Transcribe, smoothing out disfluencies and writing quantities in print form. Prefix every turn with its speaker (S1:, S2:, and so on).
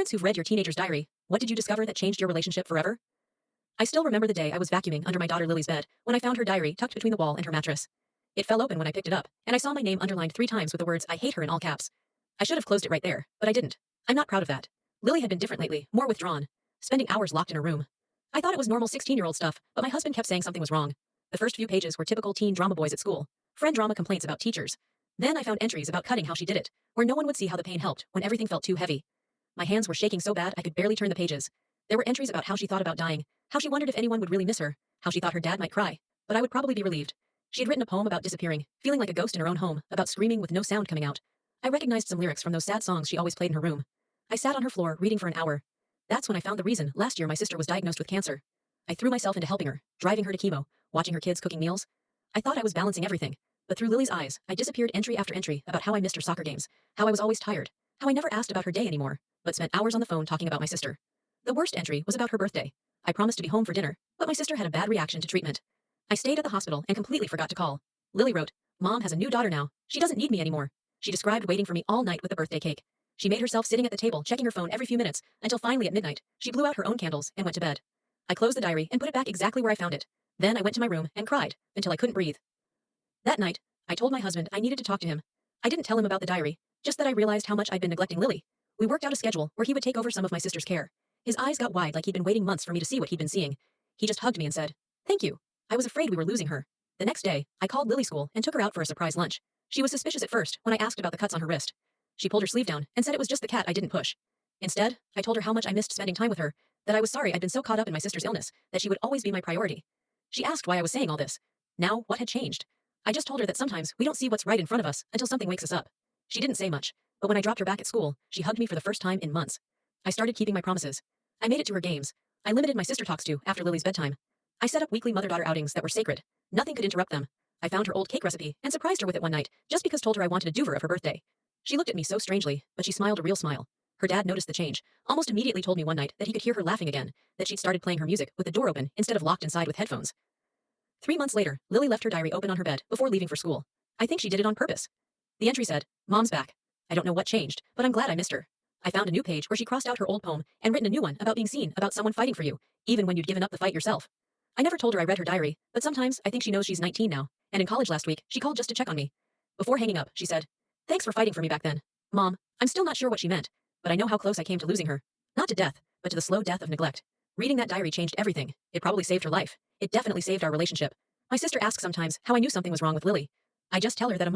S1: parents who've read your teenager's diary, what did you discover that changed your relationship forever? I still remember the day I was vacuuming under my daughter Lily's bed when I found her diary tucked between the wall and her mattress. It fell open when I picked it up, and I saw my name underlined 3 times with the words "I hate her" in all caps. I should have closed it right there, but I didn't. I'm not proud of that. Lily had been different lately, more withdrawn, spending hours locked in her room. I thought it was normal 16-year-old stuff, but my husband kept saying something was wrong. The first few pages were typical teen drama boys at school, friend drama complaints about teachers. Then I found entries about cutting how she did it, where no one would see how the pain helped when everything felt too heavy. My hands were shaking so bad I could barely turn the pages. There were entries about how she thought about dying, how she wondered if anyone would really miss her, how she thought her dad might cry, but I would probably be relieved. She had written a poem about disappearing, feeling like a ghost in her own home, about screaming with no sound coming out. I recognized some lyrics from those sad songs she always played in her room. I sat on her floor reading for an hour. That's when I found the reason last year my sister was diagnosed with cancer. I threw myself into helping her, driving her to chemo, watching her kids cooking meals. I thought I was balancing everything, but through Lily's eyes, I disappeared entry after entry about how I missed her soccer games, how I was always tired, how I never asked about her day anymore, but spent hours on the phone talking about my sister. The worst entry was about her birthday. I promised to be home for dinner, but my sister had a bad reaction to treatment. I stayed at the hospital and completely forgot to call. Lily wrote, "Mom has a new daughter now. She doesn't need me anymore." She described waiting for me all night with the birthday cake. She made herself sitting at the table, checking her phone every few minutes, until finally at midnight, she blew out her own candles and went to bed. I closed the diary and put it back exactly where I found it. Then I went to my room and cried until I couldn't breathe. That night, I told my husband I needed to talk to him. I didn't tell him about the diary, just that I realized how much I'd been neglecting Lily. We worked out a schedule where he would take over some of my sister's care. His eyes got wide like he'd been waiting months for me to see what he'd been seeing. He just hugged me and said, "Thank you." I was afraid we were losing her. The next day, I called Lily's school and took her out for a surprise lunch. She was suspicious at first when I asked about the cuts on her wrist. She pulled her sleeve down and said it was just the cat I didn't push. Instead, I told her how much I missed spending time with her, that I was sorry I'd been so caught up in my sister's illness, that she would always be my priority. She asked why I was saying all this. Now, what had changed? I just told her that sometimes we don't see what's right in front of us until something wakes us up. She didn't say much, but when I dropped her back at school, she hugged me for the first time in months. I started keeping my promises. I made it to her games. I limited my sister talks to after Lily's bedtime. I set up weekly mother-daughter outings that were sacred. Nothing could interrupt them. I found her old cake recipe and surprised her with it one night, just because told her I wanted a duver of her birthday. She looked at me so strangely, but she smiled a real smile. Her dad noticed the change, almost immediately told me one night that he could hear her laughing again, that she'd started playing her music with the door open instead of locked inside with headphones. 3 months later, Lily left her diary open on her bed before leaving for school. I think she did it on purpose. The entry said, "Mom's back." I don't know what changed, but I'm glad I missed her. I found a new page where she crossed out her old poem and written a new one about being seen, about someone fighting for you, even when you'd given up the fight yourself. I never told her I read her diary, but sometimes I think she knows she's 19 now, and in college last week, she called just to check on me. Before hanging up, she said, "Thanks for fighting for me back then, Mom." I'm still not sure what she meant, but I know how close I came to losing her. Not to death, but to the slow death of neglect. Reading that diary changed everything. It probably saved her life. It definitely saved our relationship. My sister asks sometimes how I knew something was wrong with Lily. I just tell her that a mother